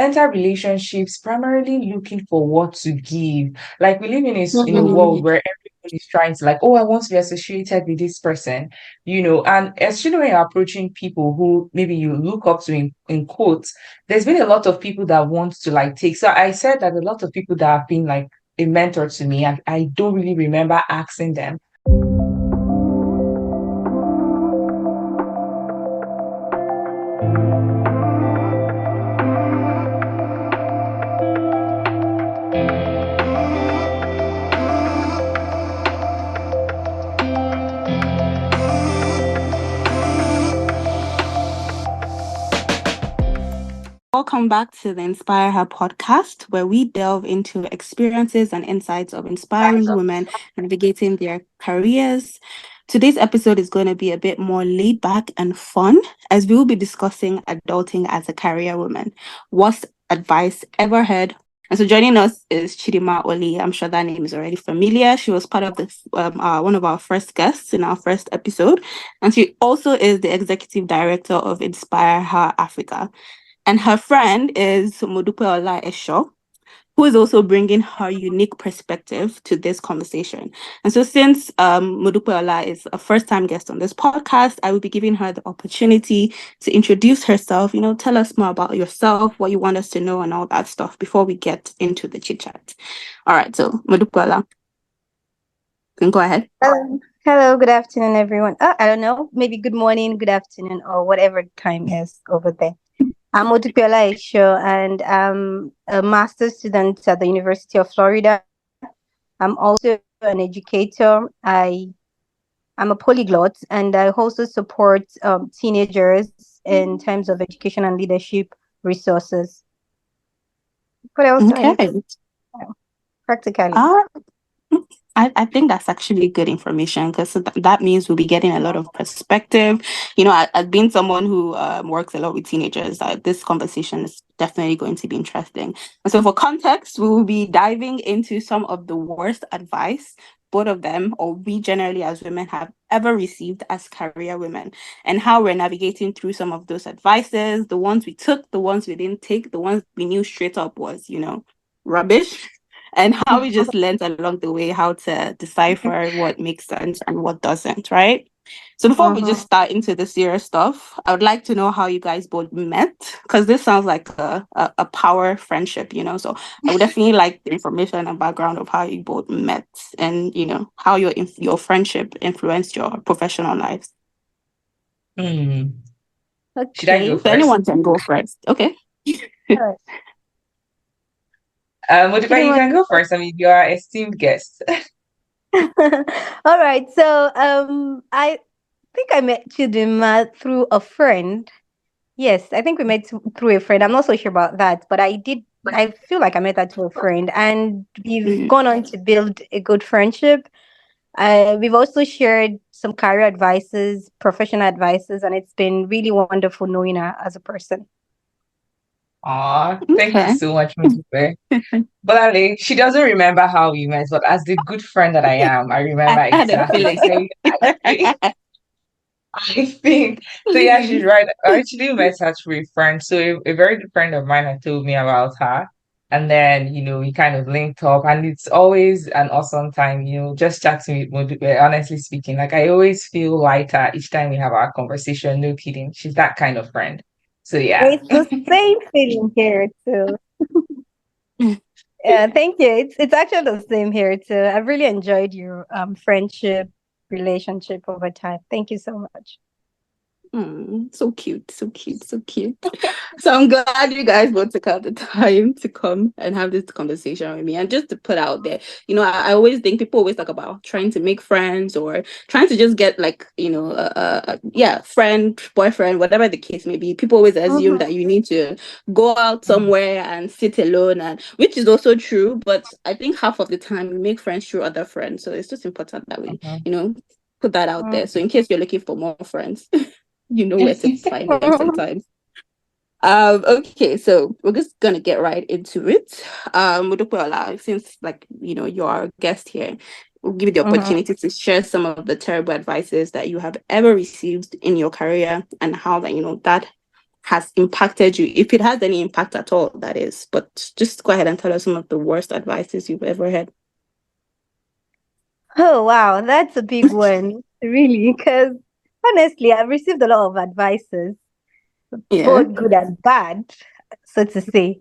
enter relationships primarily looking for what to give. Like we live in a Mm, world where everyone is trying to like, oh, I want to be associated with this person, and especially when you're approaching people who maybe you look up to in quotes, there's been a lot of people that want to like take. So I said that a lot of people that have been like a mentor to me, and I don't really remember asking them. Welcome back to the Inspire Her podcast, where we delve into experiences and insights of inspiring women navigating their careers. Today's episode is going to be a bit more laid back and fun, as we will be discussing adulting as a career woman. Worst advice ever heard. And so joining us is Chidinma Oli. I'm sure that name is already familiar. She was part of this one of our first guests in our first episode, and she also is the executive director of Inspire Her Afrika. And her friend is Modupeola Eso, who is also bringing her unique perspective to this conversation. And so, since Modupeola is a first time guest on this podcast, I will be giving her the opportunity to introduce herself, tell us more about yourself, what you want us to know, and all that stuff before we get into the chit chat. All right, so Modupeola, you can go ahead. Hello, good afternoon, everyone. I don't know, maybe good morning, good afternoon, or whatever time is over there. I'm Modupeola Eso, and I'm a master's student at the University of Florida. I'm also an educator. I'm a polyglot, and I also support teenagers in terms of education and leadership resources. What else do I Okay. need to know? Practically? Uh, I think that's actually good information because that means we'll be getting a lot of perspective. As being someone who works a lot with teenagers, this conversation is definitely going to be interesting. And so, for context, we will be diving into some of the worst advice both of them or we generally as women have ever received as career women, and how we're navigating through some of those advices, the ones we took, the ones we didn't take, the ones we knew straight up was, rubbish, and how we just learned along the way how to decipher what makes sense and what doesn't, right? So before we just Mm-hmm. start into the serious stuff, I would like to know how you guys both met, because this sounds like a power friendship, So I would definitely like the information and background of how you both met, and how your friendship influenced your professional lives. Hmm. Should I go Okay. So first? anyone can go first. Okay. All right. Modifa, you Chidinma, can go first. I mean, you are esteemed guest. all right. So I think I met Chidinma through a friend. Yes, I think we met through a friend. I'm not so sure about that, but I did. I feel like I met her through a friend, and we've Mm, gone on to build a good friendship. We've also shared some career advices, professional advices, and it's been really wonderful knowing her as a person. Aw, thank you okay. so much, Modifa. But Ali, she doesn't remember how we met, but as the good friend that I am, I I remember had a exactly. feeling. I think so. Yeah, she's right. I actually met her through a friend. So a very good friend of mine had told me about her, and then we kind of linked up, and it's always an awesome time. Just chatting with Modu. Honestly speaking, like I always feel lighter each time we have our conversation. No kidding, she's that kind of friend. So yeah. It's the same feeling here too. Yeah, thank you. It's actually the same here too. I've really enjoyed your friendship relationship over time. Thank you so much. So cute, so cute, so cute. So I'm glad you guys both took out the time to come and have this conversation with me. And just to put out there, I always think people always talk about trying to make friends or trying to just get like, yeah, friend, boyfriend, whatever the case may be. People always assume that Mm-hmm. you need to go out somewhere and sit alone, and which is also true. But I think half of the time we make friends through other friends. So it's just important that we, Mhm. put that out there. So in case you're looking for more friends, you know where to find them sometimes. Okay, so we're just gonna get right into it. Modupeola, since like you're our guest here, we'll give you the Mm-hmm. opportunity to share some of the terrible advices that you have ever received in your career and how that that has impacted you, if it has any impact at all, that is. But just go ahead and tell us some of the worst advices you've ever had. Oh, wow, that's a big one, really, because honestly, I've received a lot of advices, Yeah. both good and bad, so to say.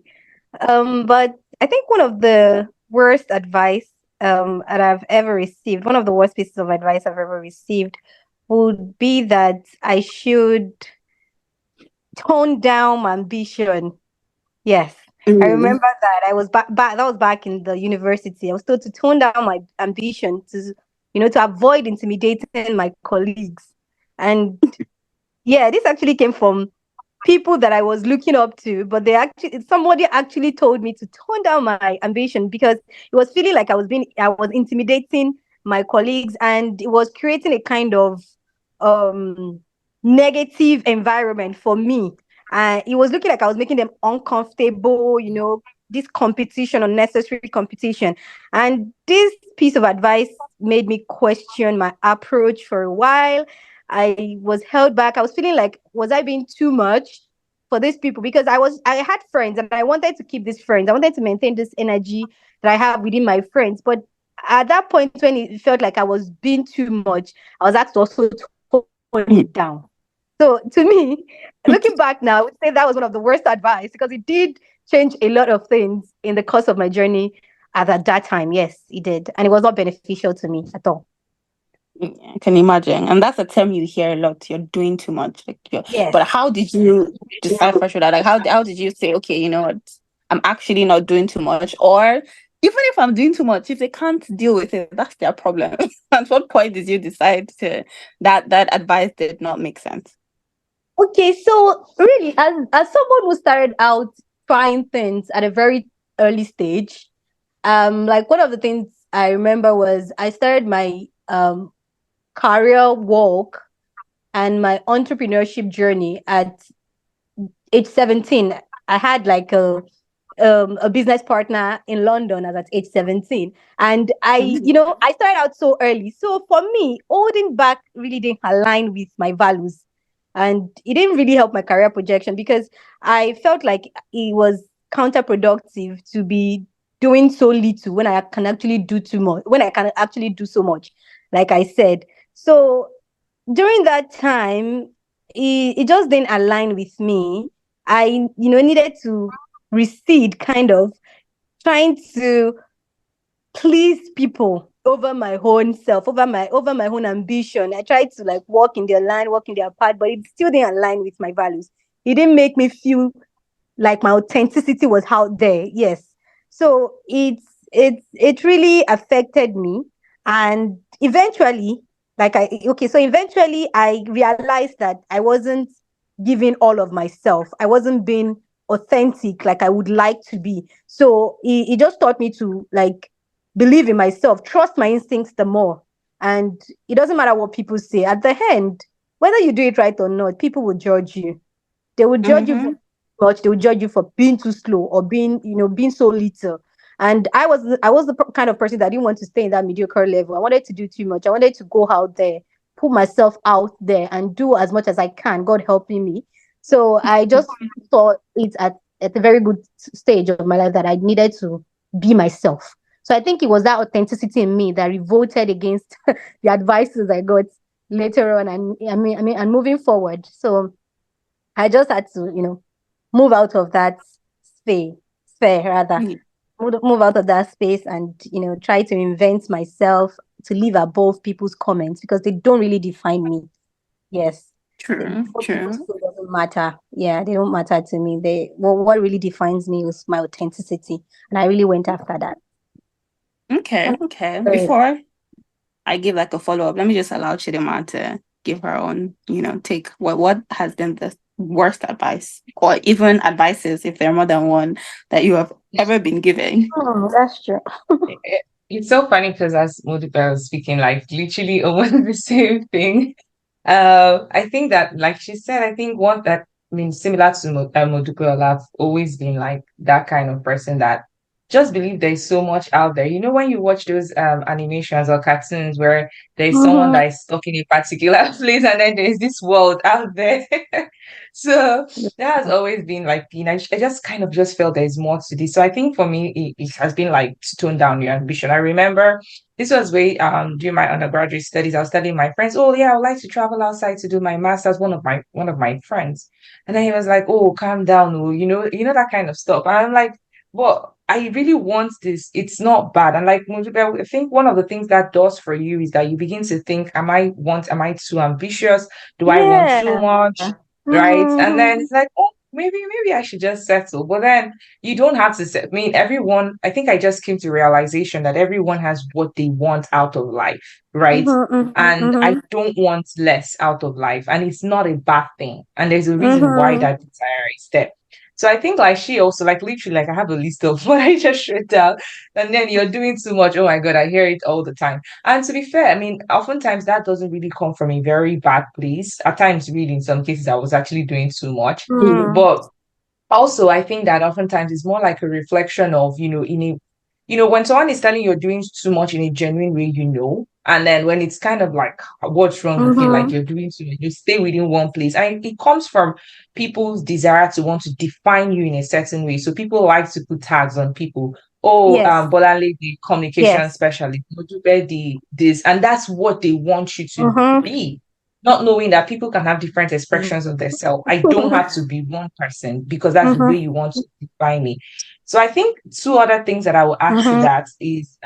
But I think one of the worst advice that I've ever received, one of the worst pieces of advice I've ever received would be that I should tone down my ambition. Yes. I Mm. remember that I was back that was back in the university. I was told to tone down my ambition to, to avoid intimidating my colleagues. And yeah, this actually came from people that I was looking up to, but somebody actually told me to tone down my ambition because it was feeling like I was intimidating my colleagues, and it was creating a kind of um negative environment for me. It was looking like I was making them uncomfortable, this competition, unnecessary competition. And this piece of advice made me question my approach for a while. I was held back. I was feeling like, was I being too much for these people? Because I had friends and I wanted to keep these friends. I wanted to maintain this energy that I have within my friends. But at that point, when it felt like I was being too much, I was asked to also tone it down. So to me, looking back now, I would say that was one of the worst advice because it did change a lot of things in the course of my journey at that time. Yes, it did. And it was not beneficial to me at all. Yeah, I can imagine. And that's a term you hear a lot. You're doing too much. Yes. But how did you decipher that? Like, how did you say, okay, you know what? I'm actually not doing too much. Or even if I'm doing too much, if they can't deal with it, that's their problem. At what point did you decide that advice did not make sense? Okay, so really, as someone who started out trying things at a very early stage, like one of the things I remember was I started my career walk and my entrepreneurship journey at age 17. I had like a business partner in London as at age 17. And I started out so early. So for me, holding back really didn't align with my values. And it didn't really help my career projection because I felt like it was counterproductive to be doing so little when I can actually do too much, when I can actually do so much, like I said. So during that time, it just didn't align with me. I, needed to recede, kind of trying to please people over my own self, over my own ambition. I tried to like walk in their line, walk in their path, but it still didn't align with my values. It didn't make me feel like my authenticity was out there. Yes. So it really affected me. And eventually, so eventually I realized that I wasn't giving all of myself. I wasn't being authentic like I would like to be. So it just taught me to like believe in myself, trust my instincts the more. And it doesn't matter what people say. At the end, whether you do it right or not, people will judge you. They will judge you for much. They will judge you for being too slow or being so little. And I was the kind of person that didn't want to stay in that mediocre level. I wanted to do too much. I wanted to go out there, put myself out there, and do as much as I can. God helping me. So I just saw it at a very good stage of my life that I needed to be myself. So I think it was that authenticity in me that revolted against the advices I got later on, and and moving forward. So I just had to, move out of that sphere, sphere rather, move out of that space and, try to invent myself to live above people's comments because they don't really define me. Yes. True, What people true. say doesn't matter. Yeah, they don't matter to me. What really defines me was my authenticity. And I really went after that. Okay, okay. Right. Before I give like a follow up, let me just allow Chidinma to give her own, take what has been the worst advice or even advices, if there are more than one, that you have ever been given. That's true. It's so funny because as Modupeola was speaking, like literally almost the same thing. I think that, like she said, I think one that, I mean, similar to Modupeola, I've always been like that kind of person that just believe there's so much out there. You know, when you watch those animations or cartoons where there's someone Mm-hmm. that is stuck in a particular place and then there's this world out there. So that has always been like, I just kind of just felt there's more to this. So I think for me, it has been like to tone down your ambition. I remember this was way during my undergraduate studies. I was telling my friends, oh yeah, I would like to travel outside to do my master's, one of my friends. And then he was like, oh, calm down, oh, that kind of stuff. And I'm like, but I really want this. It's not bad. And like Modupeola, I think one of the things that does for you is that you begin to think, am I too ambitious? Do I want too Yeah. much? Right? And then Mm-hmm. it's like, oh, maybe I should just settle. But then you don't have to set. I mean, everyone, I think I just came to realization that everyone has what they want out of life, right? Mm-hmm. And I Mm-hmm. don't want less out of life. And it's not a bad thing. And there's a reason why Mm-hmm. that desire is there. So I think like she also like literally like I have a list of what I just wrote down, and then you're doing too much. Oh my god, I hear it all the time. And to be fair, I mean, oftentimes that doesn't really come from a very bad place. At times, really, in some cases, I was actually doing too much. But also, I think that oftentimes it's more like a reflection of, when someone is telling you're doing too much in a genuine way, and then when it's kind of like, what's wrong with you? Like Mm-hmm. you're doing too much, you stay within one place. And it comes from people's desire to want to define you in a certain way. So people like to put tags on people. Oh, Yes. Bolale, the communication Yes. specialist, Mojube, the this, and that's what they want you to Mm-hmm. be, not knowing that people can have different expressions of themselves. I don't have to be one person because that's the way Mm-hmm. you want to define me. So I think two other things that I will add to Mm-hmm. that is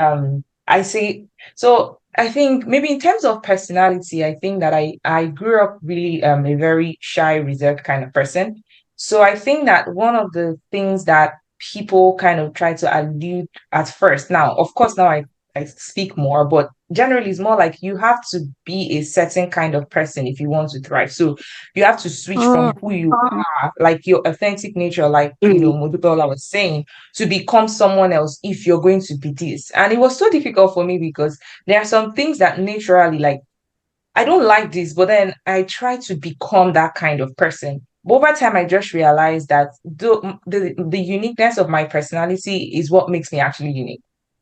I say so I think maybe in terms of personality, I think that I grew up really a very shy, reserved kind of person. So I think that one of the things that people kind of try to allude at first. Now, of course, now I speak more, but generally it's more like you have to be a certain kind of person if you want to thrive. So you have to switch from who you are, like your authentic nature, like Modupeola was saying, to become someone else if you're going to be this. And it was so difficult for me because there are some things that naturally, like, I don't like this, but then I try to become that kind of person. But over time, I just realized that the uniqueness of my personality is what makes me actually unique.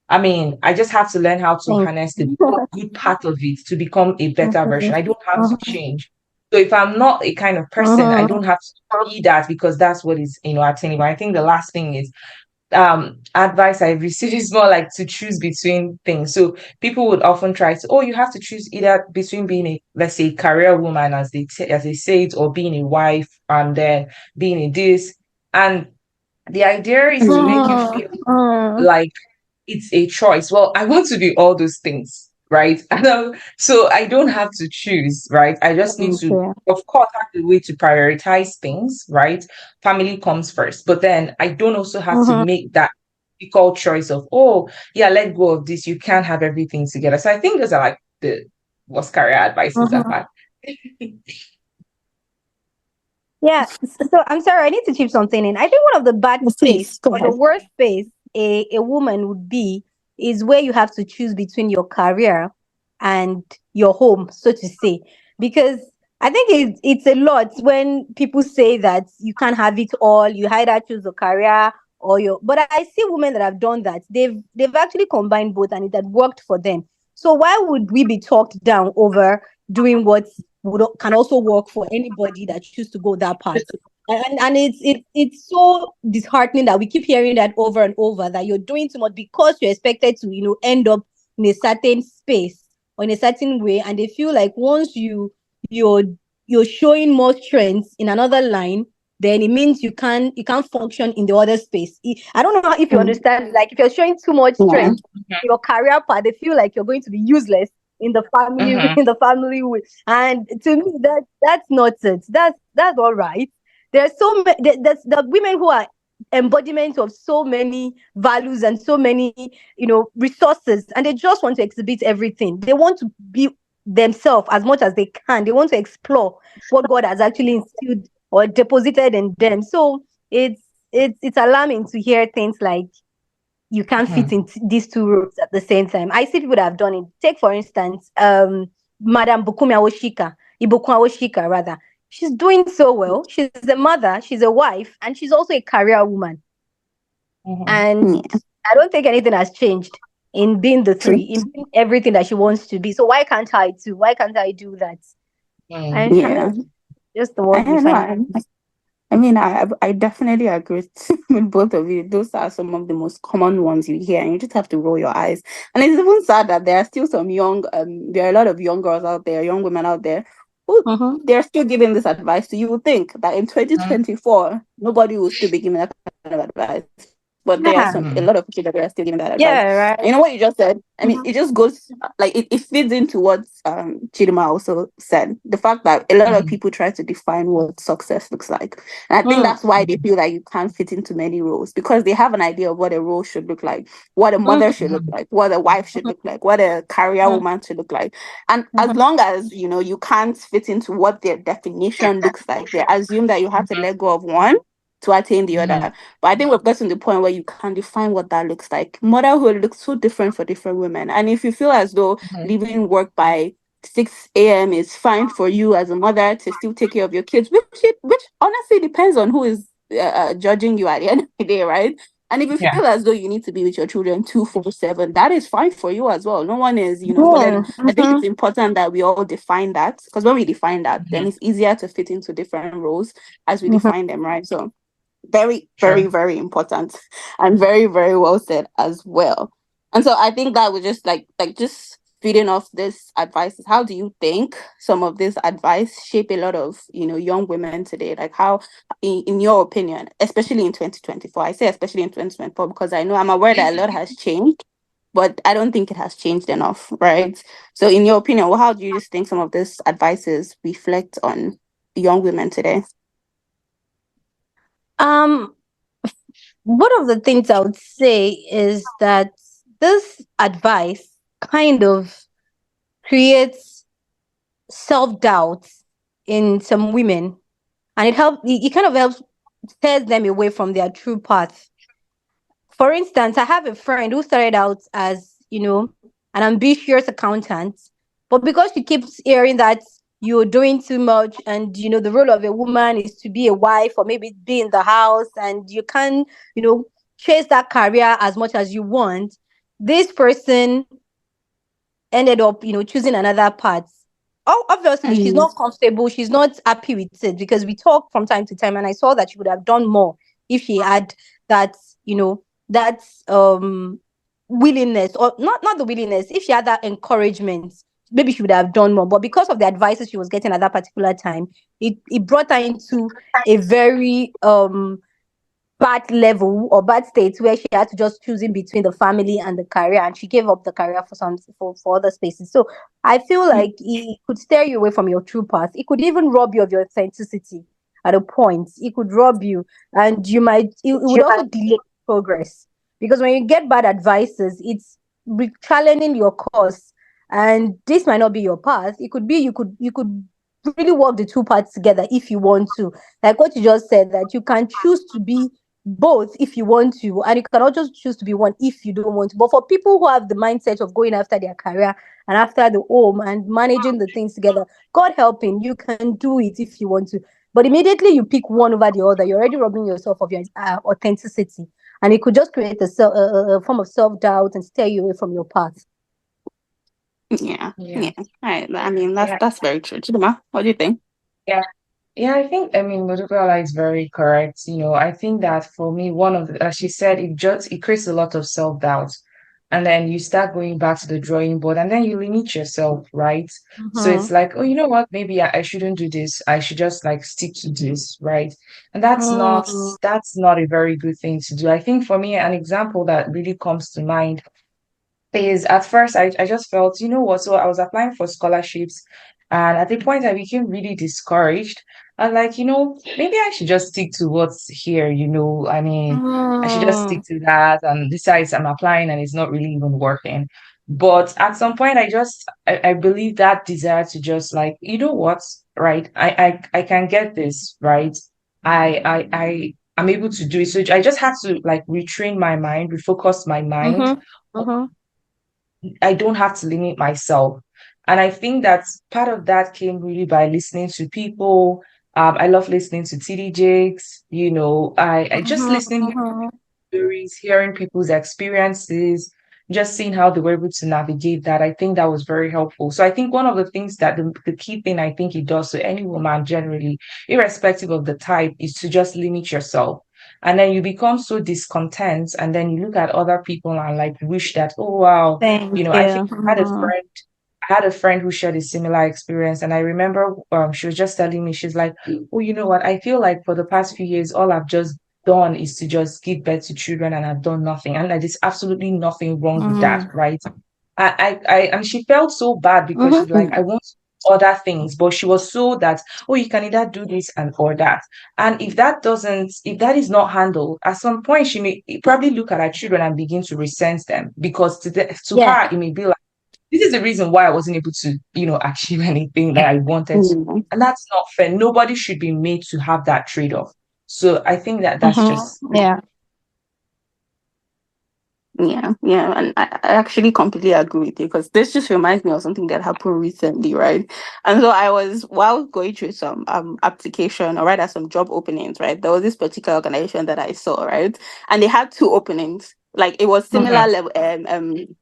I mean, I just have to learn how to Thank harness the you. good part of it to become a better version. I don't have to Mm-hmm. change. So if I'm not a kind of person, I Mm-hmm. don't have to be that because that's what is, attainable. I think the last thing is advice I receive is more like to choose between things. So people would often try to, oh, you have to choose either between being a, let's say, career woman, as they say it, or being a wife, and then being a this. And the idea is to make you feel Mm-hmm. like it's a choice. Well, I want to be all those things, right? So I don't have to choose, right? I just need Thank to, you. of course, have the way to prioritize things, right? Family comes first, but then I don't also have to Mm-hmm. make that difficult choice of, oh, yeah, let go of this. You can't have everything together. So I think those are like the worst career advices I've Mm-hmm. had. Yeah. So I'm sorry, I need to chip something in. I think one of the bad Yes, space please go or the ahead. worst space a woman would be is where you have to choose between your career and your home, so to say. Because I think it's a lot when people say that you can't have it all. You either choose a career or your. But I see women that have done that. They've actually combined both, and it had worked for them. So why would we be talked down over doing what can also work for anybody that choose to go that path? And it's so disheartening that we keep hearing that over and over, that you're doing too much because you're expected to end up in a certain space or in a certain way, and they feel like once you're you're showing more strength in another line, then it means you can't function in the other space. I don't know if you Mm. understand. Like if you're showing too much Yeah. strength in your career path, they feel like you're going to be useless in the family Mhm, in the family way. And to me, that's nonsense. That's all right. There's so many. There's the women who are embodiment of so many values and so many resources, and they just want to exhibit everything. They want to be themselves as much as they can. They want to explore what God has actually instilled or deposited in them. So it's alarming to hear things like you can't fit mhm, in these two roles at the same time. I see people that have done it. Take for instance, Madam Bukumi Awoshika, Ibukun Awoshika rather. She's doing so well. She's a mother, she's a wife, and she's also a career woman. mhm, And Yeah. I don't think anything has changed in being the three, True. in being everything that she wants to be. So why can't I too? Why can't I do that? Mm, And Yeah. just the I world we don't know. find. I mean, I definitely agree with both of you. Those are some of the most common ones you hear, and you just have to roll your eyes. And it's even sad that there are still some there are a lot of young girls out there, young women out there, who Mm-hmm. they're still giving this advice. So you would think that in mm, 2024, nobody will still be giving that kind of advice. But there are Yeah. a mm, lot of people that are still giving that advice. Yeah, And you right. know what you just said? I mean, Mm-hmm. it just goes like it feeds into what Chidinma also said. The fact that a lot of mm, people try to define what success looks like. And I think Mm. that's why they feel like you can't fit into many roles because they have an idea of what a role should look like, what a mother should look mm, like, what a wife should look like, what a career Mm-hmm. woman should look like. And as Mm-hmm. long as you can't fit into what their definition looks like, they assume that you have to let go of one to attain the mm, other. But I think we've gotten to the point where you can define what that looks like. Motherhood looks so different for different women. And if you feel as though mm, leaving work by 6 a.m. is fine for you as a mother to still take care of your kids, which honestly depends on who is judging you at the end of the day, right? And if you yeah. feel as though you need to be with your children 247, that is fine for you as well. No one is, but then Yeah. I think Mm-hmm. it's important that we all define that because when we define that, then Mm, it's easier to fit into different roles as we Mm-hmm. define them, right? So very, very, true. very important and very, very well said as well. And so I think that would just just feeding off this advice is how do you think some of this advice shape a lot of young women today? Like how in your opinion, especially in 2024, I say especially in 2024 because I know I'm aware that a lot has changed, but I don't think it has changed enough, right? So in your opinion, well, how do you just think some of this advices reflect on young women today? Um, one of the things I would say is that this advice kind of creates self-doubt in some women, and it kind of helps steers them away from their true path. For instance, I have a friend who started out as, an ambitious accountant, but because she keeps hearing that you're doing too much and, the role of a woman is to be a wife or maybe be in the house and you can, you know, chase that career as much as you want, this person ended up, choosing another path. Oh, obviously, she's Mm, not comfortable. She's not happy with it because we talk from time to time, and I saw that she would have done more if she had that, that willingness, or not the willingness. If she had that encouragement, maybe she would have done more. But because of the advices she was getting at that particular time, it brought her into a very bad level or bad state where she had to just choose in between the family and the career, and she gave up the career for for other spaces. So I feel like it could steer you away from your true path. It could even rob you of your authenticity at a point. It could rob you, and it would also delay progress, because when you get bad advices, it's challenging your course, and this might not be your path. It could be you could really work the two parts together if you want to, like what you just said, that you can choose to be both if you want to, and you cannot just choose to be one if you don't want to. But for people who have the mindset of going after their career and after the home and managing the things together, God helping, you can do it if you want to. But immediately you pick one over the other, you're already robbing yourself of your authenticity, and it could just create a form of self-doubt and steer you away from your path. yeah, Yeah. yeah. I mean, that's Yeah. that's very true. Chidima, what do you think? Yeah. Yeah, I think, I mean, Modupeola is very correct. I think that for me, one of the, as she said, it creates a lot of self-doubt. And then you start going back to the drawing board and then you limit yourself, right? So Mm-hmm. it's like, oh, you know what? Maybe I shouldn't do this. I should just like stick to this, right? And Mm-hmm. that's not a very good thing to do. I think for me, an example that really comes to mind is at first I just felt, you know what, so I was applying for scholarships and at the point I became really discouraged. And like, maybe I should just stick to what's here, I mean, I should just stick to that. And besides, I'm applying and it's not really even working. But at some point I believe that desire to just like, you know what, right? I can get this, right? I'm able to do it. So I just had to like retrain my mind, refocus my mind. Mm-hmm. Mm-hmm. I don't have to limit myself. And I think that part of that came really by listening to people. I love listening to TD Jakes, I just listening. Mm-hmm. stories, hearing people's experiences, just seeing how they were able to navigate that. I think that was very helpful. So I think one of the things that the key thing I think it does to any woman generally, irrespective of the type, is to just limit yourself. And then you become so discontent, and then you look at other people and like wish that, oh wow, Thank I think you. Mhm. I had a friend who shared a similar experience, and I remember she was just telling me, she's like, oh, you know what? I feel like for the past few years, all I've just done is to just give birth to children, and I've done nothing. And like, there's absolutely nothing wrong with that, Mhm. right? And she felt so bad because she's like, I Mhm. want other things, but she was so that, oh, you can either do this and or that. And if that is not handled, at some point, she may probably look at her children and begin to resent them because to Yeah. her, it may be like, this is the reason why I wasn't able to, achieve anything that I wanted to. Mm. And that's not fair. Nobody should be made to have that trade-off. So I think that that's Mhm. just Yeah. Yeah, yeah, and I actually completely agree with you because this just reminds me of something that happened recently, right? And so I was while going through some application or rather some job openings, right? There was this particular organization that I saw, right? And they had two openings. Like it was similar Mhm, level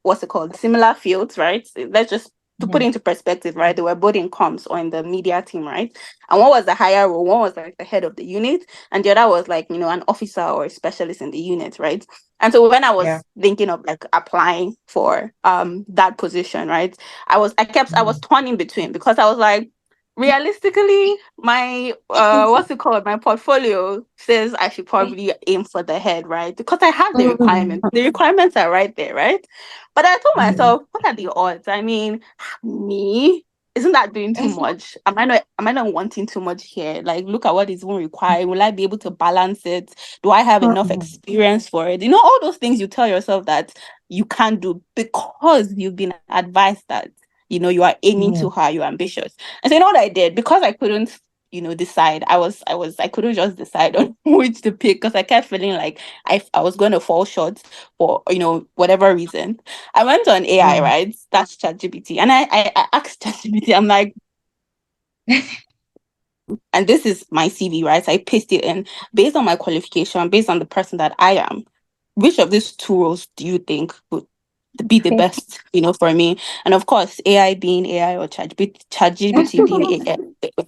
what's it called? Similar fields, right? Let's just to put mhm, it into perspective, right? They were both in comms or in the media team, right? And one was the higher role, one was like the head of the unit, and the other was like, an officer or a specialist in the unit, right? And so when I yeah. was thinking of like applying for that position, right? I was Mhm, torn in between because I was like, realistically, my what's it called? My portfolio says I should probably aim for the head, right? Because I have the Mhm. requirements. The requirements are right there, right? But I told mhm. myself, what are the odds? I mean, me, isn't that doing too much? Am I not wanting too much here? Like, look at what is even required. Will I be able to balance it? Do I have enough Mhm. experience for it? All those things you tell yourself that you can't do because you've been advised that, you are aiming too Mhm, high, you're ambitious. And so you know what I did? Because I couldn't, decide. I couldn't just decide on which to pick because I kept feeling like I was going to fall short for, whatever reason. I went on AI, mhm, right? That's ChatGPT. And I asked ChatGPT, I'm like, and this is my CV, right? I paste it in based on my qualification, based on the person that I am. Which of these two roles do you think would be the best, for me? And of course, AI being AI or ChatGPT being AI,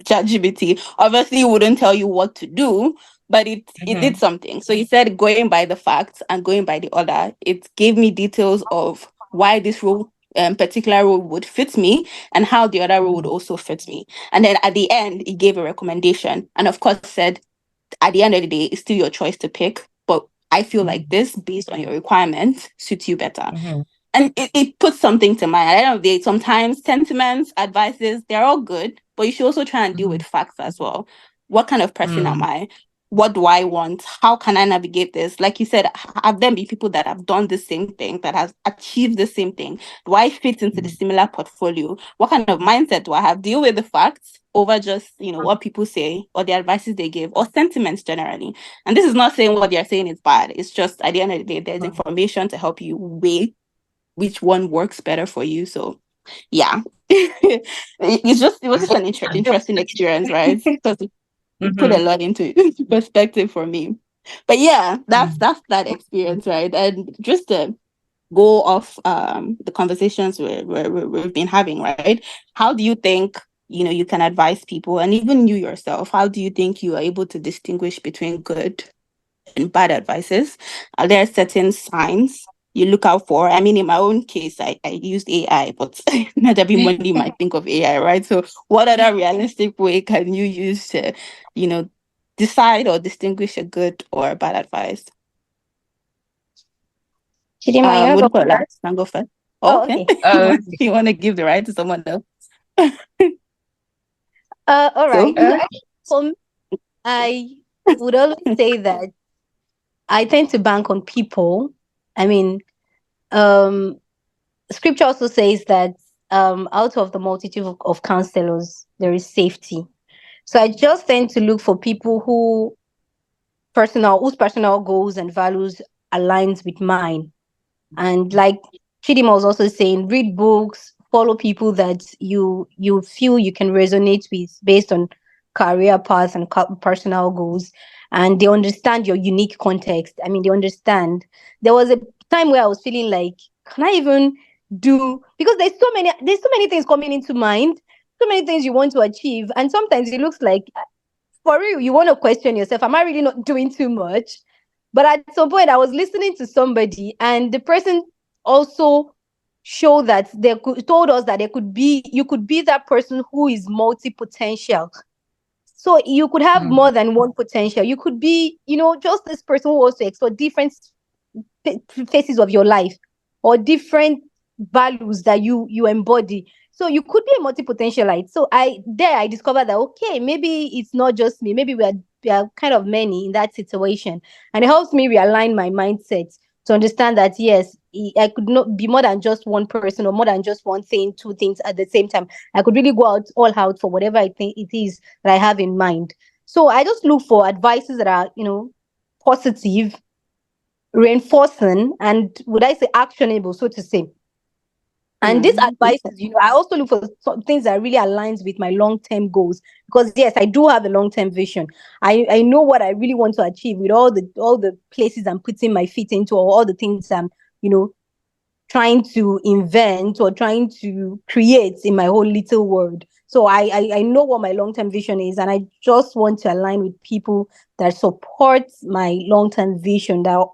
ChatGPT obviously wouldn't tell you what to do, but it did mhm, something. So he said going by the facts and going by the order, it gave me details of why this role, particular role would fit me and how the other role would mhm, also fit me. And then at the end, he gave a recommendation and of course said, at the end of the day, it's still your choice to pick. But I feel like mhm, this, based on your requirements, suits you better. mhm, And it puts something to mind. At the end of the day, sometimes sentiments, advices, they're all good, but you should also try and deal with mhm, facts as well. What kind of person am mhm, I? What do I want? How can I navigate this? Like you said, have there been people that have done the same thing, that has achieved the same thing? Do I fit into the mhm, similar portfolio? What kind of mindset do I have? Deal with the facts over just, what people say or the advices they give or sentiments generally. And this is not saying what they're saying is bad. It's just at the end of the day, there's mhm. information to help you weigh which one works better for you. So yeah, it was just an interesting experience, right? Because it put a Mhm, lot into perspective for me. But yeah, that's mhm, that's that experience, right? And just to go off the conversations we've been having, right? How do you think you can advise people and even you yourself? How do you think you are able to distinguish between good and bad advices? Are there certain signs you look out for? I mean, in my own case, I used AI, but not everybody might think of AI, right? So, what other realistic way can you use to, you know, decide or distinguish a good or a bad advice? Chidinma, you want to go Modupeola, first? can I go first? Oh, Oh, okay. okay. uh, You want to give the right to someone else? All So, right. So for me, I would always say that I tend to bank on people. I mean, um, scripture also says that out of the multitude of counselors, there is safety. So I just tend to look for people whose personal goals and values aligns with mine. And like Chidima was also saying, read books, follow people that you feel you can resonate with based on career paths and personal goals. and they understand your unique context. I mean, they understand. There was a time where I was feeling like, can I even do, because there's so many things coming into mind, so many things you want to achieve, and sometimes it looks like, for real, you want to question yourself, am I really not doing too much? But at some point I was listening to somebody, and the person also showed that told us that you could be that person who is multi-potential. So you could have Mm. more than one potential. You could be, just this person who wants to explore different phases of your life, or different values that you embody. So you could be a multi-potentialite. So I discovered that, okay, maybe it's not just me. Maybe we are kind of many in that situation. And it helps me realign my mindset to understand that, yes, I could not be more than just one person, or more than just one thing, two things at the same time. I could really go out all out for whatever I think it is that I have in mind. So I just look for advices that are, positive, reinforcing, and, would I say, actionable, so to say. And this advice Okay. is, I also look for some things that really aligns with my long-term goals, because yes, I do have a long-term vision. I know what I really want to achieve with all the places I'm putting my feet into, or all the things I'm, you know, trying to invent or trying to create in my whole little world. So I know what my long-term vision is, and I just want to align with people that support my long-term vision, that,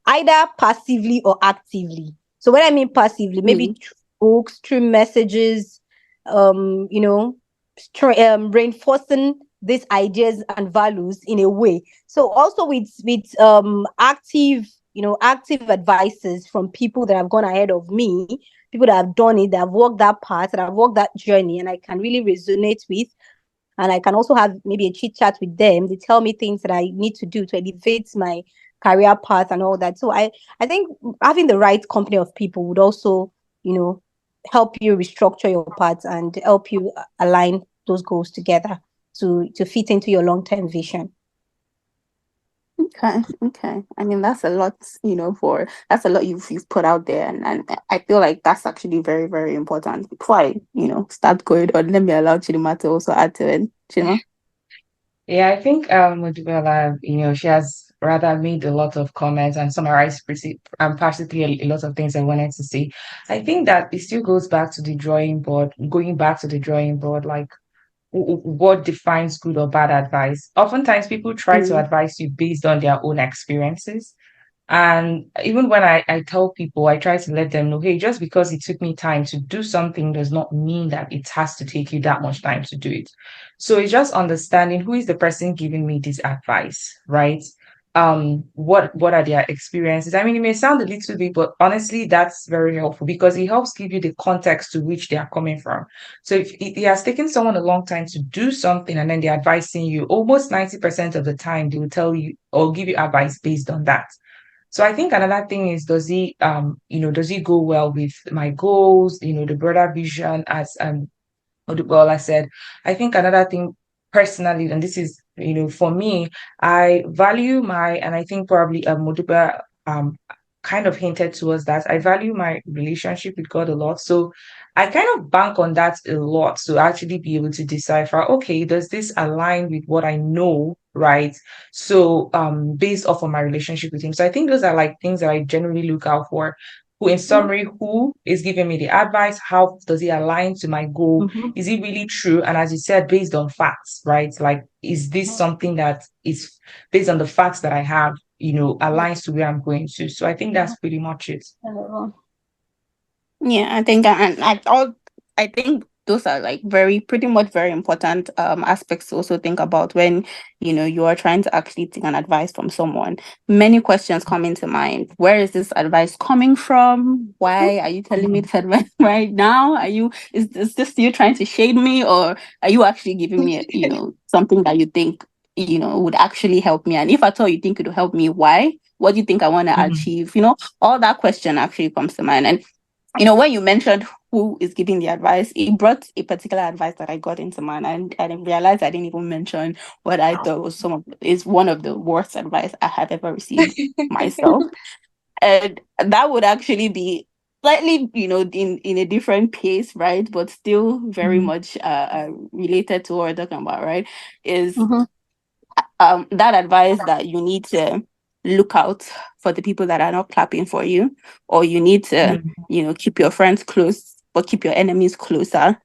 either passively or actively. So when I mean passively, maybe Mm. through books, through messages, um, you know, reinforcing these ideas and values in a way. So also with active advices from people that have gone ahead of me, people that have done it, that have walked that path, that have walked that journey, and I can really resonate with. And I can also have maybe a chit chat with them. They tell me things that I need to do to elevate my career path and all that. So I think having the right company of people would also, you know, help you restructure your path and help you align those goals together to fit into your long-term vision. Okay, okay. I mean, that's a lot, for that's a lot you've put out there, and I feel like that's actually very, very important. Before I, start going on, let me allow Chidinma to also add to it. Chidinma? Yeah, I think Modupeola, she has rather made a lot of comments and summarized practically a lot of things I wanted to say. I think that it still goes back to the drawing board, going back to the drawing board, like what defines good or bad advice. Oftentimes people try to Mm. advise you based on their own experiences. And even when I tell people, I try to let them know, hey, just because it took me time to do something does not mean that it has to take you that much time to do it. So it's just understanding who is the person giving me this advice, right? What are their experiences? I mean, it may sound a little bit, but honestly, that's very helpful because it helps give you the context to which they are coming from. So if it has taken someone a long time to do something and then they're advising you, almost 90% of the time they will tell you or give you advice based on that. So I think another thing is, does he go well with my goals, the broader vision as well, I said. I think another thing personally, and this is, for me, I value and I think probably Moduba kind of hinted towards that. I value my relationship with God a lot. So I kind of bank on that a lot to actually be able to decipher, okay, does this align with what I know, right? So based off of my relationship with him. So I think those are like things that I generally look out for. Who, in summary, who is giving me the advice? How does it align to my goal? Mm-hmm. Is it really true? And as you said, based on facts, right? Like, is this something that is based on the facts that I have, aligns to where I'm going to? So I think that's pretty much it. Yeah, I think, I think those are like pretty much very important aspects to also think about when you are trying to actually take an advice from someone. Many questions come into mind. Where is this advice coming from? Why are you telling me this advice right now? Is this you trying to shade me, or are you actually giving me something that you think would actually help me? And if at all you think it will help me, why? What do you think I want to Mhm. achieve? All that question actually comes to mind. And when you mentioned who is giving the advice, it brought a particular advice that I got into mind, and I didn't realize I didn't even mention what I thought was is one of the worst advice I have ever received myself. And that would actually be slightly, in a different pace, right? But still very Mhm. much related to what we're talking about, right? Is Mm-hmm. that advice that you need to look out for the people that are not clapping for you, or you need to, Mm. keep your friends close, but keep your enemies closer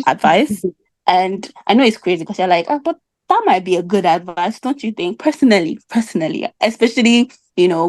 advice. And I know it's crazy because you're like, but that might be a good advice, don't you think? Personally, especially,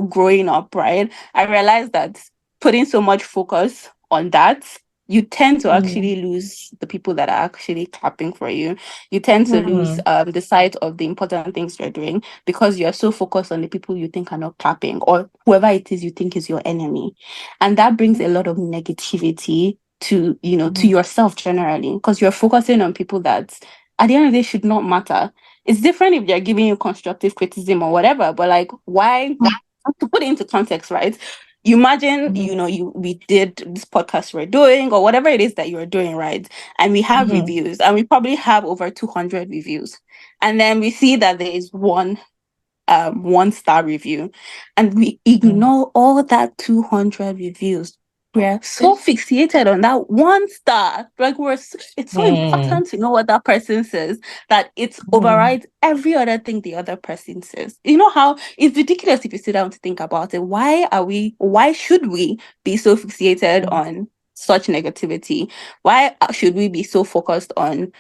growing up, right? I realized that putting so much focus on that, you tend to Mm. actually lose the people that are actually clapping for you. You tend to lose Mm. the sight of the important things you're doing because you're so focused on the people you think are not clapping, or whoever it is you think is your enemy. And that brings a lot of negativity to Mhm. yourself generally, because you're focusing on people that at the end of the day should not matter. It's different if they're giving you constructive criticism or whatever, but like, why, to put it into context, right? You imagine, Mhm. we did this podcast we're doing, or whatever it is that you're doing, right? And we have Mhm. reviews, and we probably have over 200 reviews. And then we see that there is one-star review, and we Mhm. ignore all that 200 reviews. We're so fixated on that one star. Like, it's so Mhm. important to know what that person says, that it Mhm. overrides every other thing the other person says. You know how it's ridiculous if you sit down to think about it. Why should we be so fixated Mhm. on such negativity? Why should we be so focused on,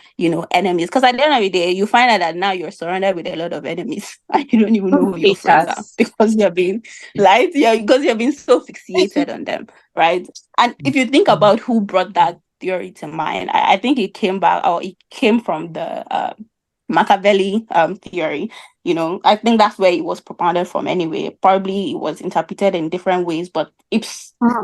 enemies? Because at the end of the day, you find out that now you're surrounded with a lot of enemies and you don't even know who your friends are Haters. because you're being lied. Yeah, because you're being so fixated on them, right? And if you think Mhm. about who brought that theory to mind, I think it came back, or it came from the Machiavelli theory. I think that's where it was propounded from anyway. Probably it was interpreted in different ways, but it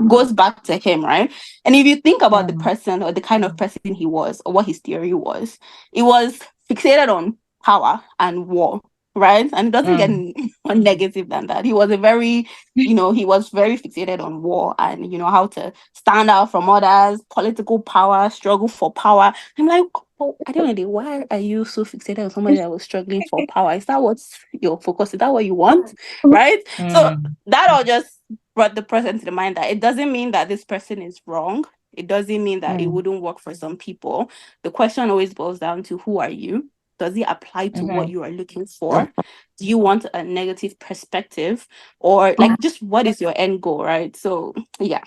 goes back to him, right? And if you think about the Mhm. person, or the kind of person he was, or what his theory was, it was fixated on power and war, right? And it doesn't get Mhm. more negative than that. He was very fixated on war and, how to stand out from others, political power, struggle for power. I'm like, oh, I don't know, why are you so fixated on somebody that was struggling for power? Is that what's your focus? Is that what you want? Right? So Mhm. that all just brought the person to the mind that it doesn't mean that this person is wrong. It doesn't mean that it Mhm. wouldn't work for some people. The question always boils down to, who are you? Does it apply to what Mhm. you are looking for? Do you want a negative perspective, or like, just what is your end goal, right? So yeah,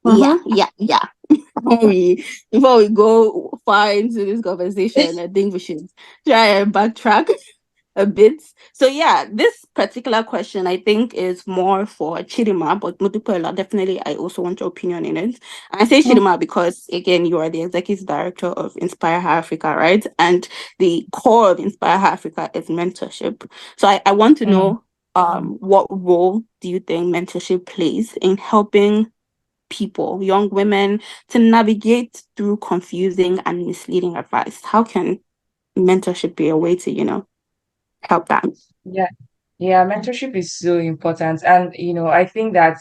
yeah, Mhm. yeah, yeah. Before we go far into this conversation, I think we should try and backtrack a bit. So yeah, this particular question I think is more for Chidinma, but Modupeola, definitely I also want your opinion in it. And I say Chidinma because again, you are the executive director of Inspire Her Africa, right? And the core of Inspire Her Africa is mentorship. So I want to Mhm. know, what role do you think mentorship plays in helping people, young women, to navigate through confusing and misleading advice? How can mentorship be a way to, help that? Yeah. Yeah, mentorship is so important. And I think that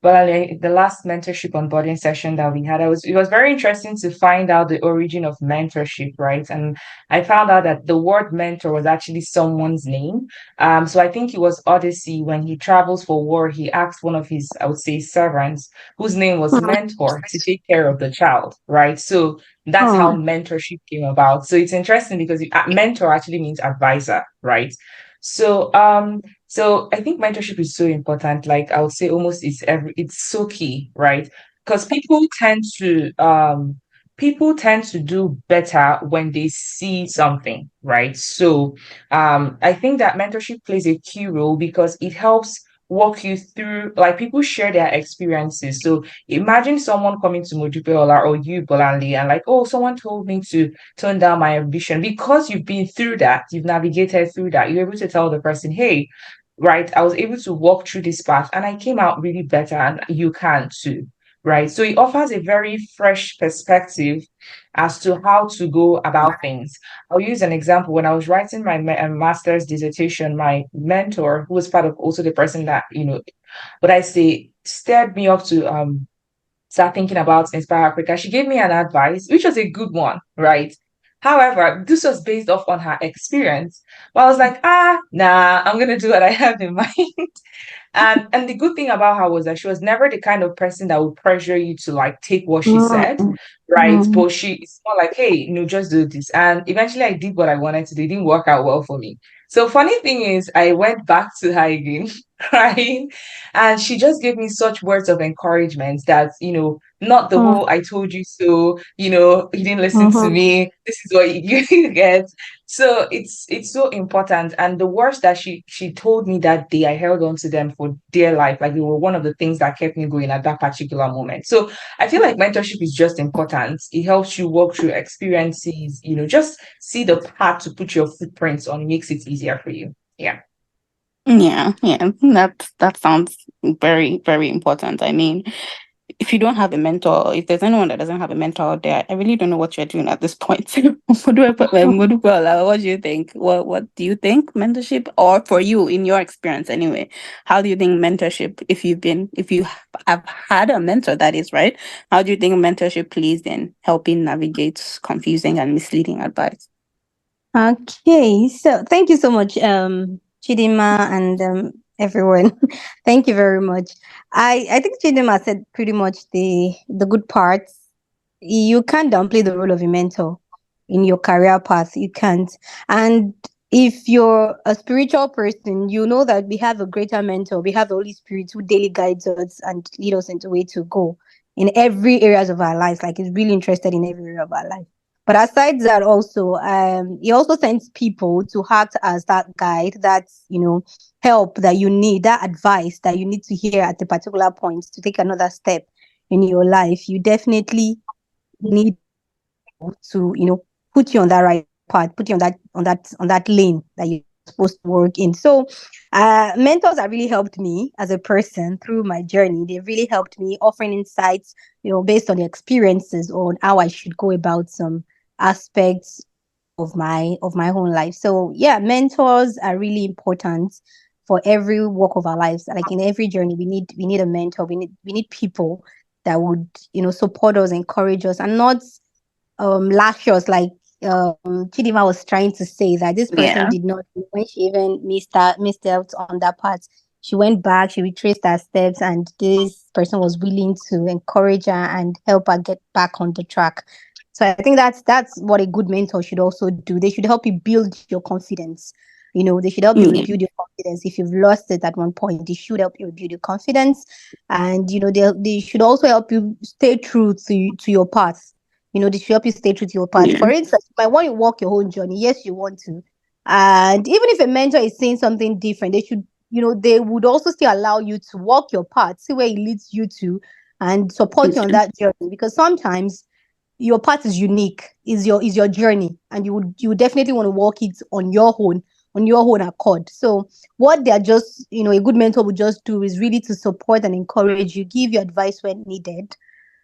well, the last mentorship onboarding session that we had, it was very interesting to find out the origin of mentorship, right? And I found out that the word mentor was actually someone's name. So I think it was Odyssey when he travels for war, he asked one of his, I would say, servants, whose name was Mentor, to take care of the child, right? So that's how mentorship came about. So it's interesting because mentor actually means advisor, right? So so I think mentorship is so important. Like I would say almost it's so key, right? Because people tend to do better when they see something, right? So I think that mentorship plays a key role because it helps walk you through, like people share their experiences. So imagine someone coming to Modupeola or you, Bolanli, and like, oh, someone told me to tone down my ambition. Because you've been through that, you've navigated through that, you're able to tell the person, hey, right, I was able to walk through this path and I came out really better, and you can too. Right. So it offers a very fresh perspective as to how to go about things. I'll use an example. When I was writing my master's dissertation, my mentor, who was part of also the person that, what I say, stirred me up to start thinking about Inspire Africa. She gave me an advice, which was a good one, right? However, this was based off on her experience. But I was like, nah, I'm gonna do what I have in mind. And the good thing about her was that she was never the kind of person that would pressure you to like take what she said, right? Mhm. But it's more like, hey, just do this. And eventually I did what I wanted to do. It didn't work out well for me. So funny thing is, I went back to her again, crying, and she just gave me such words of encouragement that, not the Mm, whole "I told you so," you didn't listen to mhm. me. This is what you get. So it's so important. And the words that she told me that day, I held on to them for dear life. Like they were one of the things that kept me going at that particular moment. So I feel like mentorship is just important. It helps you walk through experiences, just see the path to put your footprints on, makes it easier for you. Yeah. Yeah, yeah, that sounds very, very important. I mean, if you don't have a mentor, if there's anyone that doesn't have a mentor out there, I really don't know what you're doing at this point. Modupeola, what do you think? What do you think mentorship, or for you in your experience anyway? How do you think mentorship, if you have had a mentor, that is right? How do you think mentorship plays in helping navigate confusing and misleading advice? Okay, so thank you so much, Chidinma and everyone. Thank you very much. I think Chidinma said pretty much the good parts. You can't downplay the role of a mentor in your career path. You can't. And if you're a spiritual person, you know that we have a greater mentor. We have the Holy Spirit who daily guides us and lead us into way to go in every areas of our lives. Like he's really interested in every area of our life. But aside that, also, he also sends people to act as that guide, that help that you need, that advice that you need to hear at a particular point to take another step in your life. You definitely need to put you on that right path, put you on that lane that you're supposed to work in. So mentors have really helped me as a person through my journey. They really helped me offering insights, based on the experiences on how I should go about some aspects of my own life. So yeah, mentors are really important for every walk of our lives. Like in every journey, we need a mentor. We need people that would support us, encourage us, and not lash us, like Chidima was trying to say that this person Yeah, did not, when she even missed out on that part, she went back, she retraced her steps, and this person was willing to encourage her and help her get back on the track. So I think that's what a good mentor should also do. They should help you build your confidence. They should help you yeah, rebuild your confidence. If you've lost it at one point, they should help you rebuild your confidence. And they should also help you stay true to your path. They should help you stay true to your path. yeah, For instance, you might want to walk your own journey. Yes, you want to. And even if a mentor is saying something different, they would also still allow you to walk your path, see where it leads you to, and support you on yeah, that journey. Because sometimes your path is unique, is your journey, and you would definitely want to walk it on your own accord. So what they're just, a good mentor would just do is really to support and encourage you, give you advice when needed,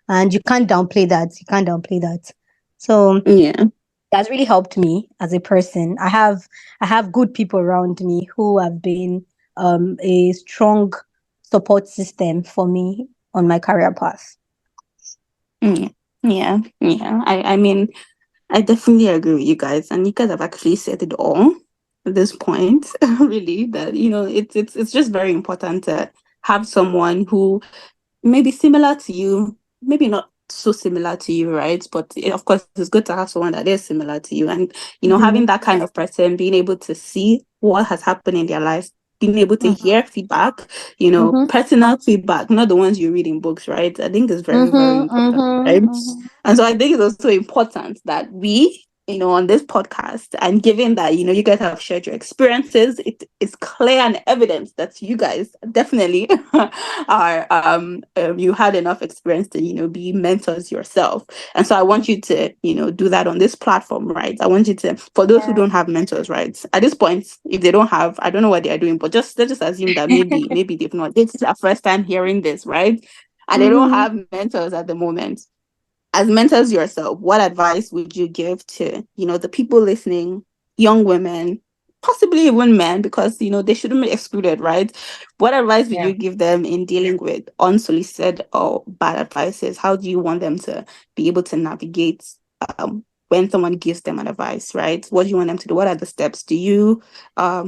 and you can't downplay that. You can't downplay that. So yeah. that's really helped me as a person. I have good people around me who have been a strong support system for me on my career path. Yeah, yeah, yeah. I mean, I definitely agree with you guys, and you guys have actually said it all at this point. Really, that it's just very important to have someone who may be similar to you, maybe not so similar to you, right? But of course, it's good to have someone that is similar to you, and Mm-hmm. having that kind of person, being able to see what has happened in their lives, being able to Mm-hmm. hear feedback, Mm-hmm. personal feedback, not the ones you read in books, right? I think is very, very Mm-hmm. important, right? Mm-hmm. And so I think it's also important that we, on this podcast, and given that, you guys have shared your experiences, it is clear and evident that you guys definitely are, you had enough experience to, be mentors yourself. And so I want you to, do that on this platform, right? I want you to, for those who Yeah. don't have mentors, right? At this point, if they don't have, I don't know what they are doing, but let's just assume that maybe they've not. This is their first time hearing this, right? And they don't Mm-hmm. have mentors at the moment. As mentors yourself, what advice would you give to, the people listening, young women, possibly even men, because, they shouldn't be excluded, right? What advice would Yeah. you give them in dealing with unsolicited or bad advices? How do you want them to be able to navigate when someone gives them an advice, right? What do you want them to do? What are the steps? Do you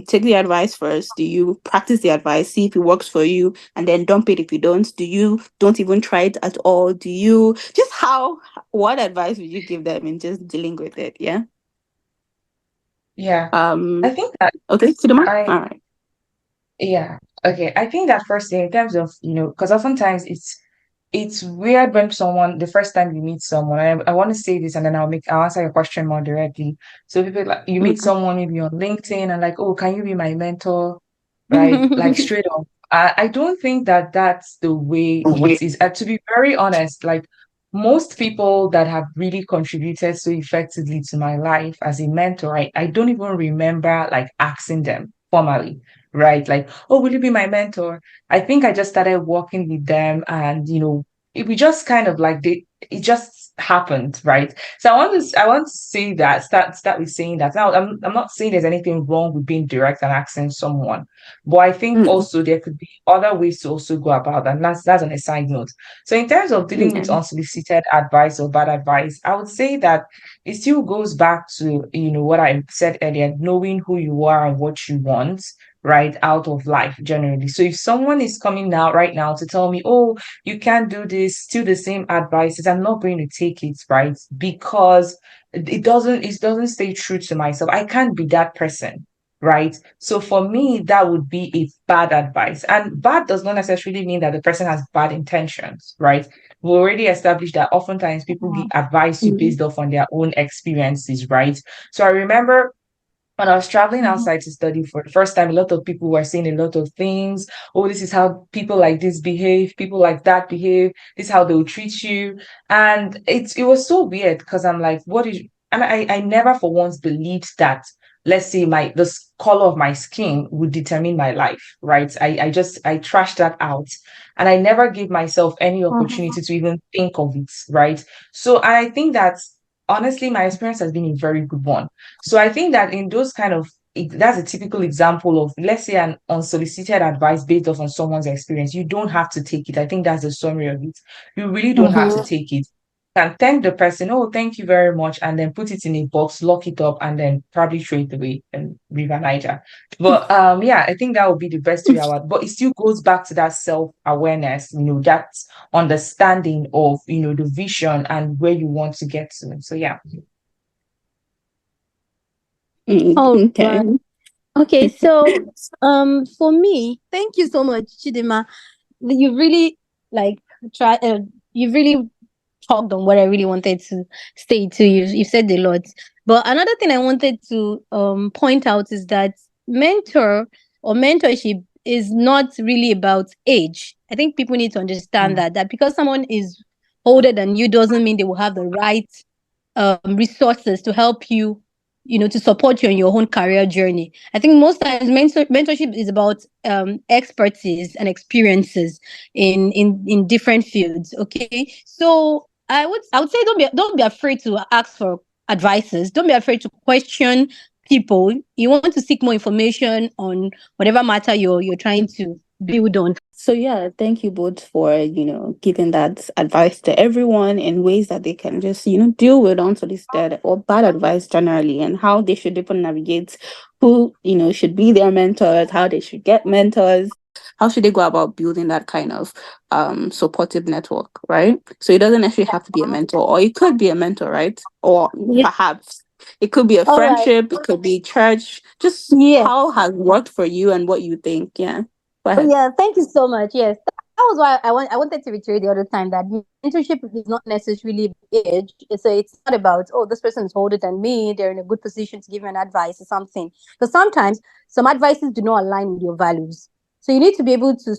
take the advice first? Do you practice the advice, see if it works for you, and then dump it if you don't? Do you don't even try it at all? Do you what advice would you give them in just dealing with it? Yeah. Yeah. I Um, think that okay, Chidinma? I All right. Yeah. Okay. I think that first thing in terms of, because oftentimes it's weird when someone the first time you meet someone. I want to say this and then I'll answer your question more directly. So people like you meet Mm, someone maybe on LinkedIn and like, oh, can you be my mentor? Right? Like straight up. I don't think that that's the way it is. To be very honest, like most people that have really contributed so effectively to my life as a mentor, I don't even remember like asking them formally, right? Like, oh, will you be my mentor? I think I just started working with them and we just kind of like it just happened, right? So I want to say that start with saying that. Now I'm not saying there's anything wrong with being direct and asking someone, but I think mm, also there could be other ways to also go about that. And that's on a side note. So in terms of dealing with yeah. unsolicited advice or bad advice, I would say that it still goes back to what I said earlier, knowing who you are and what you want right out of life generally. So if someone is coming now right now to tell me, oh, you can't do this, still the same advices, I'm not going to take it, right? Because it doesn't stay true to myself. I can't be that person. Right. So for me, that would be a bad advice. And bad does not necessarily mean that the person has bad intentions, right? We already established that oftentimes people give advice you Mm, based off on their own experiences, right? So I remember when I was traveling outside to study for the first time, a lot of people were saying a lot of things. Oh, this is how people like this behave, people like that behave, this is how they'll treat you. And it was so weird because I'm like, what is and I never for once believed that, let's say the color of my skin would determine my life, right? I trashed that out and I never gave myself any opportunity to even think of it, right? So I think that honestly, my experience has been a very good one. So I think that in those that's a typical example of, let's say, an unsolicited advice based off on someone's experience. You don't have to take it. I think that's the summary of it. You really don't have to mhm. take it. You can thank the person, oh, thank you very much, and then put it in a box, lock it up, and then probably throw it away and River Niger. But yeah, I think that would be the best way out. But it still goes back to that self-awareness, that understanding of the vision and where you want to get to. So yeah. Mm, All okay. right. Okay, so for me, thank you so much, Chidima. You really like try. You really talked on what I really wanted to say to you. You said a lot, but another thing I wanted to point out is that mentor or mentorship is not really about age. I think people need to understand Mm. that because someone is older than you doesn't mean they will have the right resources to help you, to support you in your own career journey. I think most times mentorship is about expertise and experiences in different fields. Okay, so I would say don't be afraid to ask for advices. Don't be afraid to question people. You want to seek more information on whatever matter you're trying to build on. So yeah, thank you both for, giving that advice to everyone in ways that they can just, deal with unsolicited or bad advice generally and how they should even navigate who, should be their mentors, how they should get mentors, how should they go about building that kind of supportive network, right? So it doesn't actually have to be a mentor, or it could be a mentor, right? Or Yeah. perhaps it could be a All right. friendship, it could be church, just Yeah. how has worked for you and what you think. Yeah. Go ahead. Yeah, thank you so much. Yes, that was why I wanted to reiterate the other time that mentorship is not necessarily age. It's not about, oh, this person is older than me, they're in a good position to give me an advice or something. Because sometimes some advices do not align with your values. So you need to be able to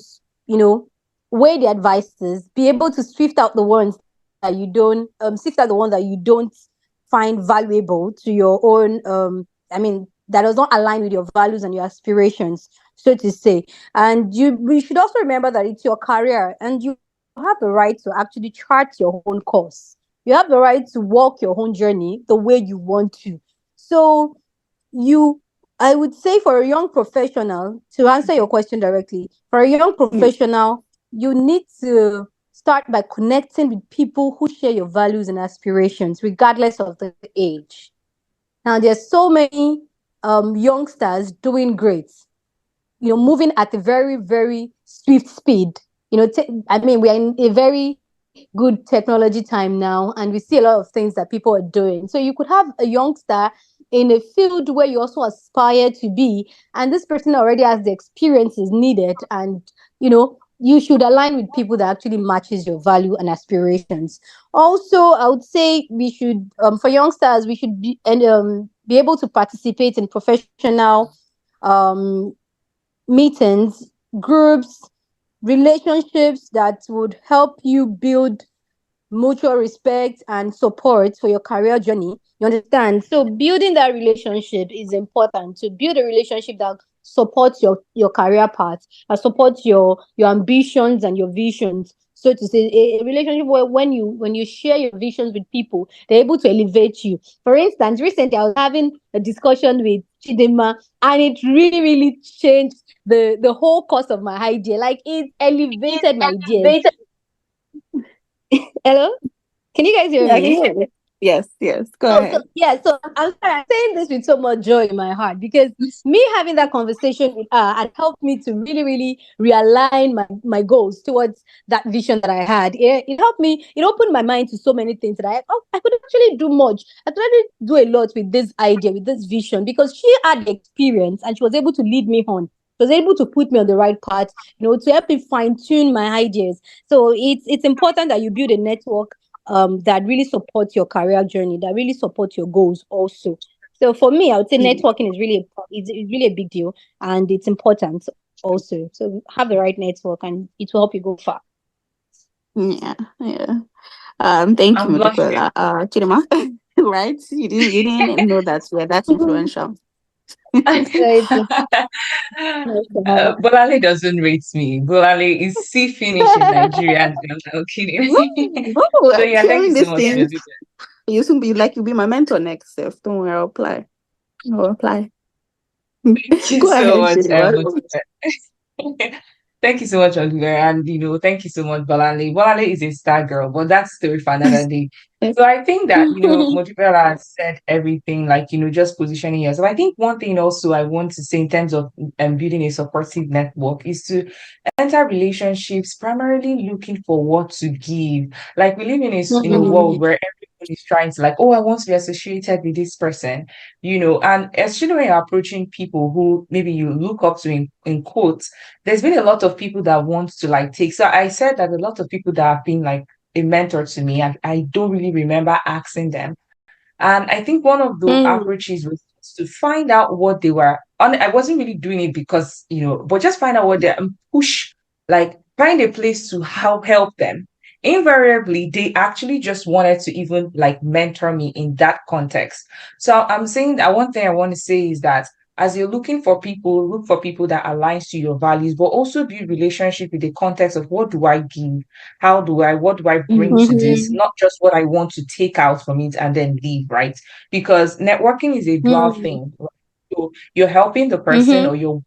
you know weigh the advices, be able to sift out the ones that you don't find valuable to your own. I mean, that does not align with your values and your aspirations, so to say. And we should also remember that it's your career and you have the right to actually chart your own course. You have the right to walk your own journey the way you want to. So you I would say for a young professional, to answer your question directly, for a young Mm, professional, you need to start by connecting with people who share your values and aspirations, regardless of the age. Now, there's so many youngsters doing great, moving at a very, very swift speed. I mean, we are in a very good technology time now, and we see a lot of things that people are doing. So you could have a youngster in a field where you also aspire to be, and this person already has the experiences needed, and you should align with people that actually matches your value and aspirations. Also, I would say we should, for youngsters, we should be able to participate in professional um meetings, groups, relationships that would help you build mutual respect and support for your career journey. You understand? So building that relationship is important. To build a relationship that supports your career path, that supports your ambitions and your visions. So to say, a relationship where when you share your visions with people, they're able to elevate you. For instance, recently I was having a discussion with Chidinma, and it really, really changed the whole course of my idea. Like, it elevated my ideas. Hello? Can you guys hear Yeah, I can me? hear you. Yes, yes. Go So, so ahead. yeah, so I'm sorry, I'm saying this with so much joy in my heart, because me having that conversation with her had helped me to really, really realign my goals towards that vision that I had. It helped me, it opened my mind to so many things that I could actually do much. I could actually do a lot with this idea, with this vision, because she had the experience and she was able to lead me on. She was able to put me on the right path, to help me fine tune my ideas. So it's important that you build a network that really supports your career journey, that really supports your goals also. So for me, I would say networking is it's really a big deal, and it's important also. So have the right network and it will help you go far. Yeah, yeah. Thank you, I'm blushing. Modupeola. Chidinma, right? You didn't know that we're that influential. So it's nice to have her. Bolale doesn't rate me. Bolale is see finish in Nigeria and I'm kidding. No, no, So I'm yeah, thank you sharing so these much, things. Modupe. You soon be like you'll be my mentor next, Steph. Don't worry, I'll apply. I'll apply. Thank you Go so ahead, much, Chidinma. Modupe. Thank you so much, Oliver. And thank you so much, Bolale. Bolale is a star girl, but that's story for another day. So I think that, Modupe has said everything, like, just positioning yourself. I think one thing also I want to say in terms of building a supportive network is to enter relationships primarily looking for what to give. Like, we live in a world Mm, where everyone is trying to, like, oh, I want to be associated with this person, and especially when you're approaching people who maybe you look up to in quotes, there's been a lot of people that want to like take. So I said that a lot of people that have been like a mentor to me, and I don't really remember asking them. And I think one of the Mm, approaches was to find out what they were. I wasn't really doing it because, but just find out what they and push, like find a place to help them. Invariably, they actually just wanted to even like mentor me in that context. So I'm saying that one thing I want to say is that as you're looking for people, look for people that aligns to your values, but also build relationship with the context of what do I give, what do I bring mm, to this, mm-hmm, not just what I want to take out from it and then leave, right? Because networking is a dual mm, thing. Right? So you're helping the person mm-hmm, or you're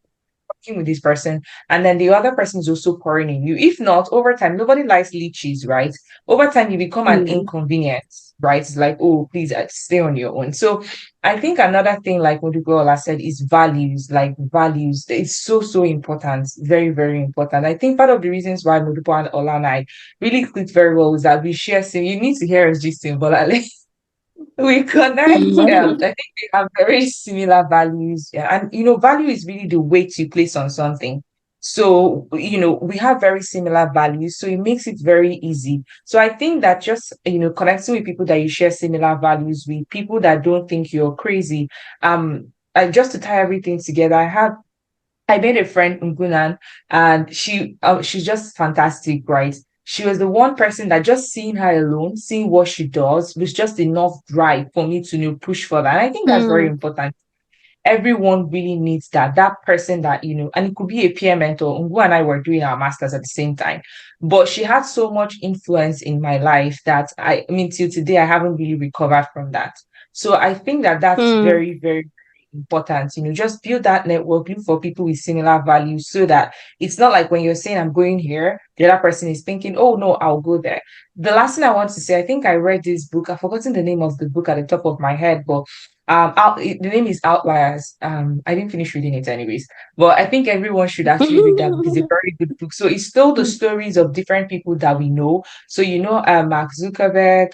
working with this person, and then the other person is also pouring in you. If not, over time, nobody likes leeches, right? Over time, you become an mm, inconvenience, right? It's like, oh, please stay on your own. So I think another thing, like what Ola said, is values. Like values, it's so so important, very very important. I think part of the reasons why Modupo and Ola and I really clicked very well is that we share. So you need to hear us just but like, we connect. I mm, think we have very similar values. Yeah. And value is really the weight you place on something. So, we have very similar values. So it makes it very easy. So I think that just, connecting with people that you share similar values with, people that don't think you're crazy. Just to tie everything together, I made a friend in Gunan, and she's just fantastic, right? She was the one person that just seeing her alone, seeing what she does, was just enough drive for me to push for that. And I think that's very mm, important. Everyone really needs that person that and it could be a peer mentor. Ungu and I were doing our masters at the same time, but she had so much influence in my life that I mean till today I haven't really recovered from that. So I think that that's mm, very very important. Just build that network, look for people with similar values so that it's not like when you're saying I'm going here, the other person is thinking, oh no, I'll go there. The last thing I want to say, I think I read this book, I've forgotten the name of the book at the top of my head, but the name is Outliers. I didn't finish reading it anyways, but I think everyone should actually read that book. It's a very good book. So it's still the stories of different people that we know. So Mark Zuckerberg,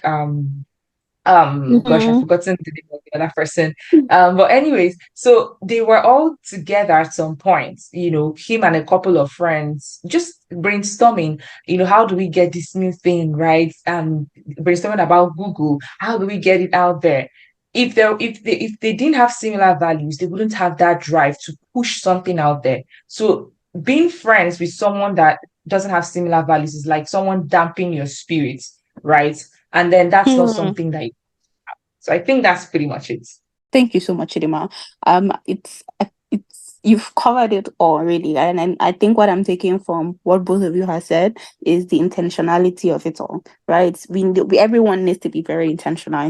Gosh, I've Mhm. forgotten the name of the other person. But anyways, so they were all together at some point, him and a couple of friends just brainstorming, how do we get this new thing, right? Brainstorming about Google, how do we get it out there? If they didn't have similar values, they wouldn't have that drive to push something out there. So being friends with someone that doesn't have similar values is like someone damping your spirit, right? And then that's not Mhm. something that so I think that's pretty much it. Thank you so much, Chidima. It's you've covered it all really, and I think what I'm taking from what both of you have said is the intentionality of it all, right? Everyone needs to be very intentional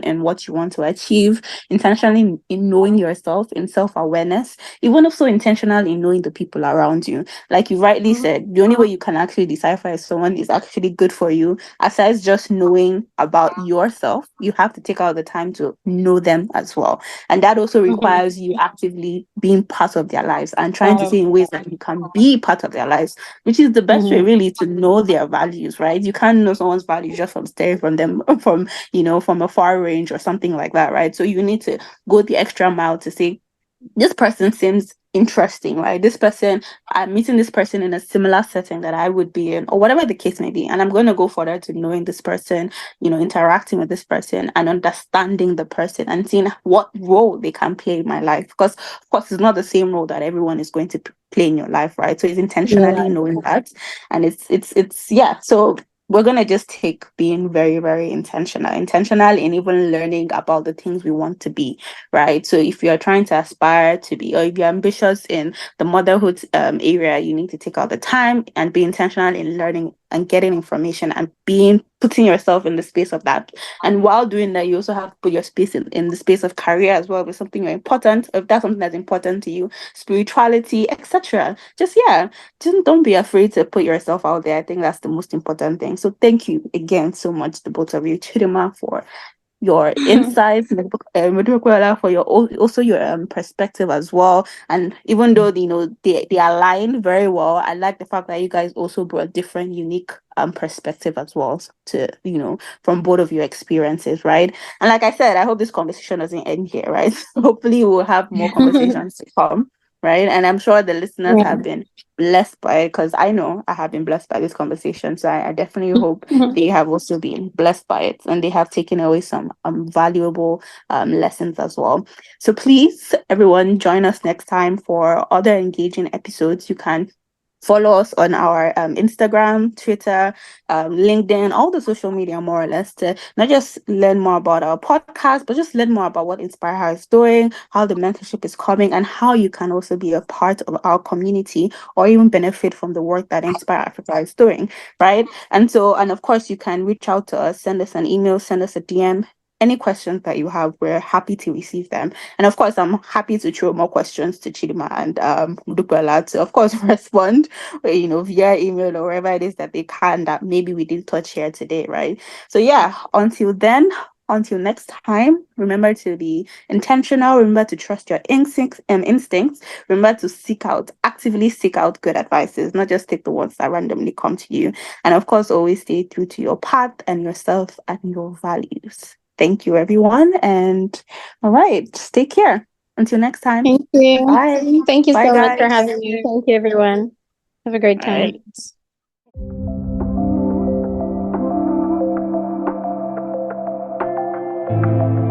in what you want to achieve, intentional in knowing yourself, in self-awareness, even also intentional in knowing the people around you. Like you rightly said, the only way you can actually decipher if someone is actually good for you, aside just knowing about yourself, you have to take out the time to know them as well. And that also Mhm. requires you actively being part of their lives and trying to Part of see in ways that you can be part of their lives, which is the best way Mhm. really to know their values, right? You can't know someone's values just from staring from them from a far range or something like that, right? So you need to go the extra mile to say, this person seems interesting, right? I'm meeting this person in a similar setting that I would be in, or whatever the case may be. And I'm going to go further to knowing this person, interacting with this person and understanding the person and seeing what role they can play in my life. Because, of course, it's not the same role that everyone is going to play in your life, right? So it's intentionally Yeah. knowing that. And yeah. So we're going to just take being very, very intentional in even learning about the things we want to be, right? So if you're trying to aspire to be, or if you're ambitious in the motherhood area, you need to take out the time and be intentional in learning and getting information and putting yourself in the space of that. And while doing that, you also have to put your space in the space of career as well, with something you're important, if that's something that's important to you, spirituality, etc. Just don't be afraid to put yourself out there. I think that's the most important thing. So thank you again so much, the both of you, Chidima, for your insights, Modupeola, for also your perspective as well. And even though they align very well, I like the fact that you guys also brought different, unique perspective as well to from both of your experiences, right? And like I said, I hope this conversation doesn't end here, right? Hopefully, we'll have more conversations to come, right? And I'm sure the listeners have Yeah. been blessed by it, because I know I have been blessed by this conversation. So I definitely hope they have also been blessed by it and they have taken away some valuable lessons as well. So please, everyone, join us next time for other engaging episodes. You can follow us on our Instagram, Twitter, LinkedIn, all the social media, more or less, to not just learn more about our podcast, but just learn more about what Inspire Her is doing, how the mentorship is coming, and how you can also be a part of our community or even benefit from the work that Inspire Africa is doing, right? And of course, you can reach out to us, send us an email, send us a DM. Any questions that you have, we're happy to receive them. And of course, I'm happy to throw more questions to Chidima and Modupeola to, of course, respond, via email or wherever it is that they can that maybe we didn't touch here today, right? So yeah, until then, until next time, remember to be intentional. Remember to trust your instincts. Remember to actively seek out good advices, not just take the ones that randomly come to you. And of course, always stay true to your path and yourself and your values. Thank you, everyone. And all right, just take care. Until next time. Thank you. Bye. Thank you Bye, so much for guys. having me. Thank you, everyone. Have a great All time. right.